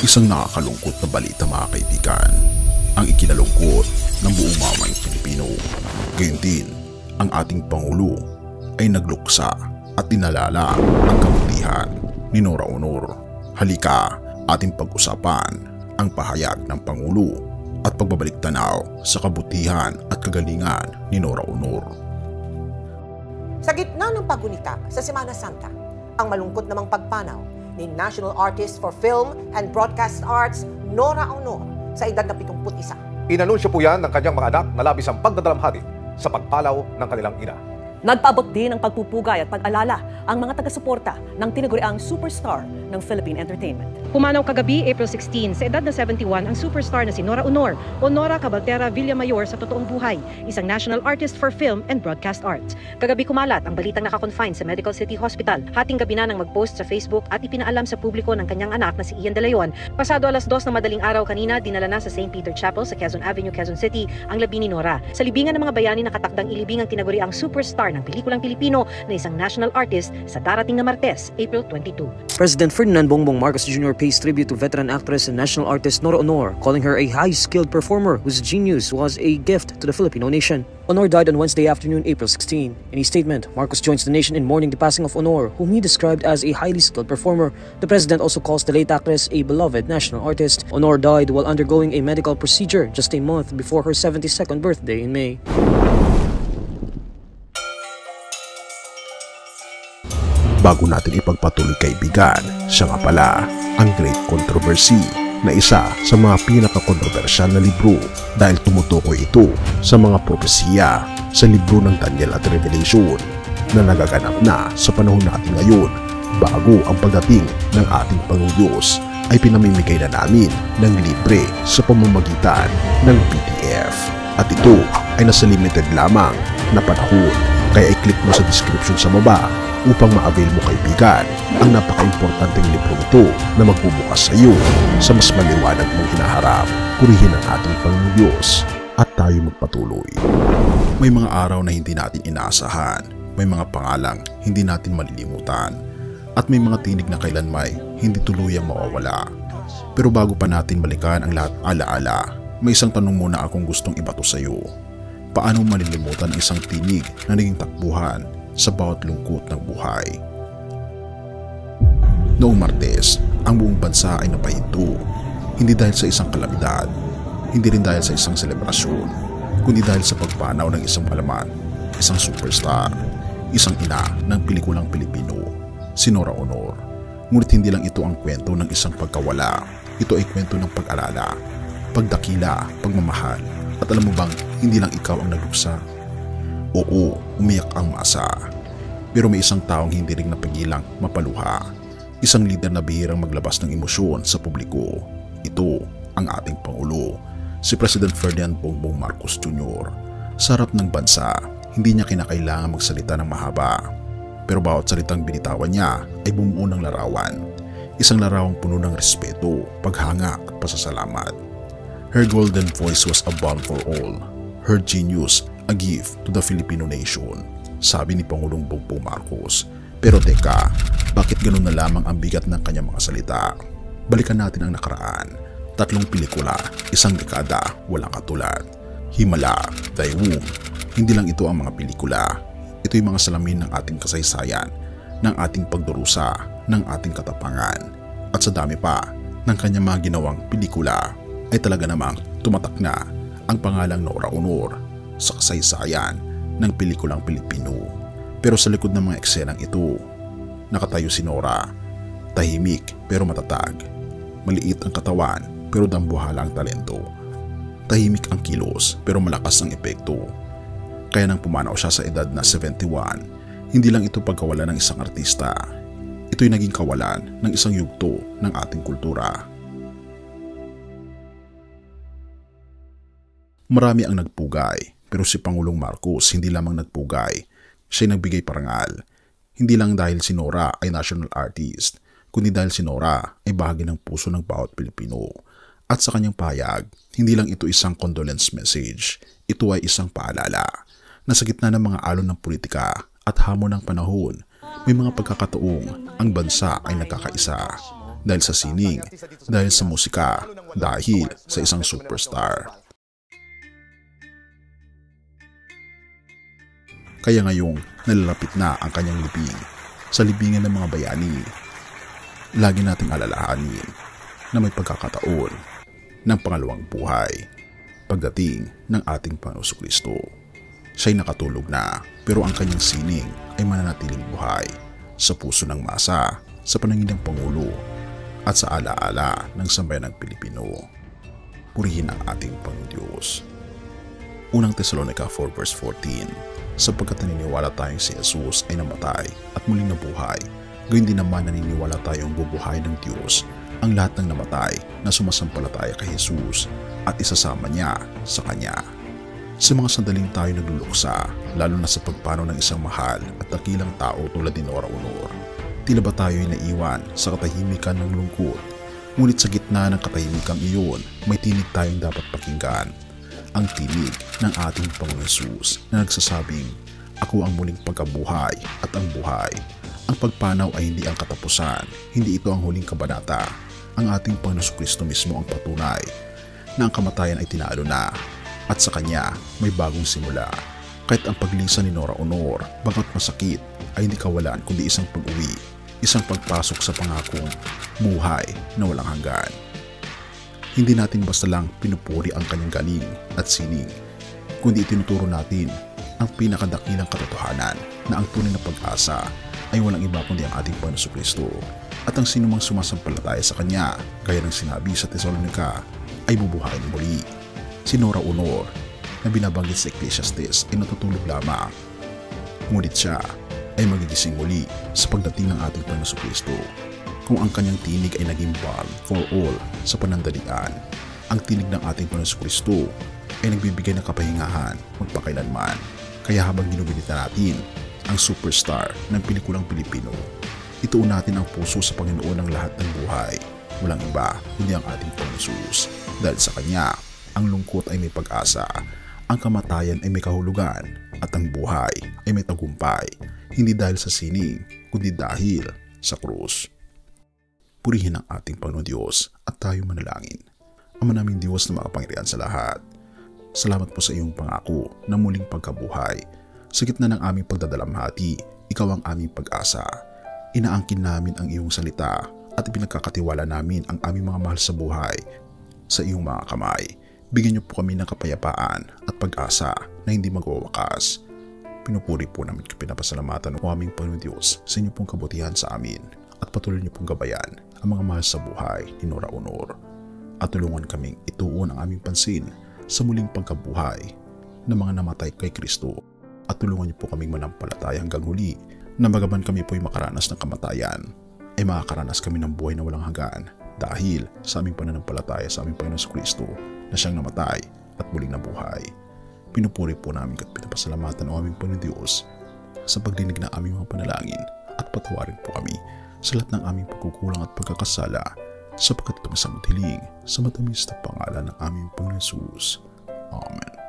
Isang nakakalungkot na balita mga kaibigan, ang ikinalungkot ng buong mamayang Pilipino. Gayon din, ang ating Pangulo ay nagluksa at dinalala ang kabutihan ni Nora Aunor. Halika, ating pag-usapan ang pahayag ng Pangulo at pagbabalik-tanaw sa kabutihan at kagalingan ni Nora Aunor. Sa gitna ng paggunita sa Semana Santa, ang malungkot namang pagpanaw ni National Artist for Film and Broadcast Arts, Nora Aunor, sa edad na 71. Inanunsyo po yan ng kanyang mga anak na labis ang pagdadalamhati sa pagpalaw ng kanilang ina. Nagpaabot din ng pagpupugay at pag-alala ang mga taga-suporta ng tinaguriang superstar ng Philippine Entertainment. Pumanaw kagabi, April 16, sa edad na 71 ang superstar na si Nora Aunor o Nora Cabaltera Villamayor sa totoong buhay, isang National Artist for Film and Broadcast Arts. Kagabi kumalat ang balitang nakakonfine sa Medical City Hospital. Hating gabi na nang mag-post sa Facebook at ipinaalam sa publiko ng kanyang anak na si Ian De Leon. Pasado alas 2 ng madaling araw kanina, dinala na sa St. Peter Chapel sa Quezon Avenue, Quezon City ang labi ni Nora. Sa libingan ng mga bayani nakatakdang ilibing ang tinaguriang superstar ng pelikulang Pilipino na isang national artist sa darating na Martes, April 22. President Ferdinand Bongbong Marcos Jr. pays tribute to veteran actress and national artist Nora Aunor, calling her a high-skilled performer whose genius was a gift to the Filipino nation. Aunor died on Wednesday afternoon, April 16. In a statement, Marcos joins the nation in mourning the passing of Aunor, whom he described as a highly skilled performer. The president also calls the late actress a beloved national artist. Aunor died while undergoing a medical procedure just a month before her 72nd birthday in May. Bago natin ipagpatuloy kaibigan, siya nga pala ang Great Controversy na isa sa mga pinaka-kontrobersyal na libro dahil tumutukoy ito sa mga propesiya sa libro ng Daniel at Revelation na nagaganap na sa panahon natin ngayon bago ang pagdating ng ating Panginoong Diyos ay pinamimigay na namin ng libre sa pamamagitan ng PDF. At ito ay nasa limited lamang na panahon, kaya i-click mo sa description sa baba upang ma-avail mo kaibigan ang napaka-importanteng libro ito na magbubukas sa iyo sa mas maliwanag mong hinaharap. Purihin ang ating Panginoong Diyos at tayo magpatuloy. May mga araw na hindi natin inaasahan, may mga pangalang hindi natin malilimutan, at may mga tinig na kailanmay hindi tuluyang mawawala. Pero bago pa natin balikan ang lahat alaala, may isang tanong muna akong gustong ibato sa iyo. Paano malilimutan ang isang tinig na naging takbuhan sa bawat lungkot ng buhay? Noong Martes, ang buong bansa ay napahinto, hindi dahil sa isang kalamidad, hindi rin dahil sa isang selebrasyon, kundi dahil sa pagpanaw ng isang malaman, isang superstar, isang ina ng pelikulang Pilipino, si Nora Aunor. Ngunit hindi lang ito ang kwento ng isang pagkawala, ito ay kwento ng pag-alala, pagdakila, pagmamahal, at alam mo bang hindi lang ikaw ang nagluksa? Oo, umiyak ang masa. Pero may isang taong hindi rin napigilang mapaluha. Isang lider na bihirang maglabas ng emosyon sa publiko. Ito ang ating Pangulo, si President Ferdinand Bongbong Marcos Jr. Sa harap ng bansa, hindi niya kinakailangan magsalita ng mahaba. Pero bawat salitang binitawan niya ay bumuo ng larawan. Isang larawang puno ng respeto, paghanga at pasasalamat. Her golden voice was a balm for all. Her genius, a gift to the Filipino nation, sabi ni Pangulong Bongbong Marcos. Pero teka, bakit ganun na lamang ang bigat ng kanyang mga salita? Balikan natin ang nakaraan. 3 pelikula, 1 dekada, walang katulad. Himala, Thy Womb. Hindi lang ito ang mga pelikula. Ito'y mga salamin ng ating kasaysayan, ng ating pagdurusa, ng ating katapangan. At sa dami pa ng kanyang mga ginawang pelikula, ay talaga namang tumatak na ang pangalang Nora Aunor sa kasaysayan ng pelikulang Pilipino. Pero sa likod ng mga eksenang ito, nakatayo si Nora, tahimik pero matatag. Maliit ang katawan pero dambuhala ang talento. Tahimik ang kilos pero malakas ang epekto. Kaya nang pumanaw siya sa edad na 71, hindi lang ito pagkawala ng isang artista. Ito'y naging kawalan ng isang yugto ng ating kultura. Marami ang nagpugay, pero si Pangulong Marcos hindi lamang nagpugay, siya'y nagbigay parangal. Hindi lang dahil si Nora ay national artist, kundi dahil si Nora ay bahagi ng puso ng bawat Pilipino. At sa kanyang pahayag, hindi lang ito isang condolence message, ito ay isang paalala na sa gitna ng mga alon ng politika at hamon ng panahon, may mga pagkakataong ang bansa ay nagkakaisa. dahil sa sining, dahil sa musika, dahil sa isang superstar. Kaya ngayong nalalapit na ang kanyang libing sa libingan ng mga bayani, lagi nating alalahanin na may pagkakataon ng pangalawang buhay pagdating ng ating Panginoong Kristo. Siya'y nakatulog na, pero ang kanyang sining ay mananatiling buhay sa puso ng masa, sa panangin ng Pangulo at sa alaala ng sambayanang Pilipino. Purihin ang ating Panginoong Diyos. Unang Tesalonica 4 verse 14, sapagkat naniniwala tayong si Jesus ay namatay at muling nabuhay, gayon din naman naniniwala tayong bubuhay ng Diyos ang lahat ng namatay na sumasampalataya kay Jesus at isasama niya sa Kanya. Sa mga sandaling tayo nagluluksa, lalo na sa pagpanaw ng isang mahal at dakilang tao tulad ni Nora Aunor, tila ba tayo ay naiwan sa katahimikan ng lungkot? Ngunit sa gitna ng katahimikang iyon, may tinig tayong dapat pakinggan. Ang tinig ng ating Panginoon Jesus na nagsasabing, "Ako ang muling pagkabuhay at ang buhay." Ang pagpanaw ay hindi ang katapusan, hindi ito ang huling kabanata. Ang ating Panginoon Kristo mismo ang patunay na ang kamatayan ay tinalo na at sa Kanya may bagong simula. Kahit ang paglisan ni Nora Aunor, bagamat masakit, ay hindi kawalan kundi isang pag-uwi, isang pagpasok sa pangakong buhay na walang hanggan. Hindi natin basta lang pinupuri ang kanyang galing at sining, kundi itinuturo natin ang pinakadakilang katotohanan na ang tunay na pag-asa ay walang iba kundi ang ating Panginoon Kristo. At ang sinumang sumasampalataya sa Kanya, gaya ng sinabi sa Tesalonica, ay bubuhayin muli. Si Nora Aunor na binabanggit sa Ecclesiastes ay natutulog lamang, ngunit siya ay magigising muli sa pagdating ng ating Panginoon Kristo. Kung ang kanyang tinig ay naging balm for all sa panandalian, ang tinig ng ating Panginoon Kristo ay nagbibigay ng kapahingahan magpakailanman. Kaya habang ginugunita natin ang superstar ng pelikulang Pilipino, ituon natin ang puso sa Panginoon ng lahat ng buhay. Walang iba kundi ang ating Panginoon Jesus. Dahil sa Kanya, ang lungkot ay may pag-asa, ang kamatayan ay may kahulugan, at ang buhay ay may tagumpay. Hindi dahil sa sining, kundi dahil sa krus. Purihin ang ating Panginoon Diyos at tayo manalangin. Ama naming Diyos na makapangyarihan sa lahat, salamat po sa iyong pangako na muling pagkabuhay. Sa gitna ng aming pagdadalamhati, ikaw ang aming pag-asa. Inaangkin namin ang iyong salita at ipinagkakatiwala namin ang aming mga mahal sa buhay sa iyong mga kamay. Bigyan niyo po kami ng kapayapaan at pag-asa na hindi magwawakas. Pinupuri po namin at pinapasalamatan o aming Panginoon Diyos sa inyong pong kabutihan sa amin at patuloy niyo pong gabayan ang mga mahal sa buhay ni Nora Aunor. At tulungan kaming ituon ang aming pansin sa muling pagkabuhay ng mga namatay kay Kristo at tulungan niyo po kaming manampalataya hanggang huli na bagaman kami po'y makaranas ng kamatayan, ay makakaranas kami ng buhay na walang hanggan dahil sa aming pananampalataya sa aming Panginoon Kristo na siyang namatay at muling nabuhay. Pinupuri po namin at pinapasalamatan ang aming Panginoon Diyos sa pagdinig ng aming mga panalangin at patawarin po kami sa lahat ng aming pagkukulang at pagkakasala sapagkat ito masamot hiling sa matamis na pangalan ng aming Panginoon Jesus. Amen.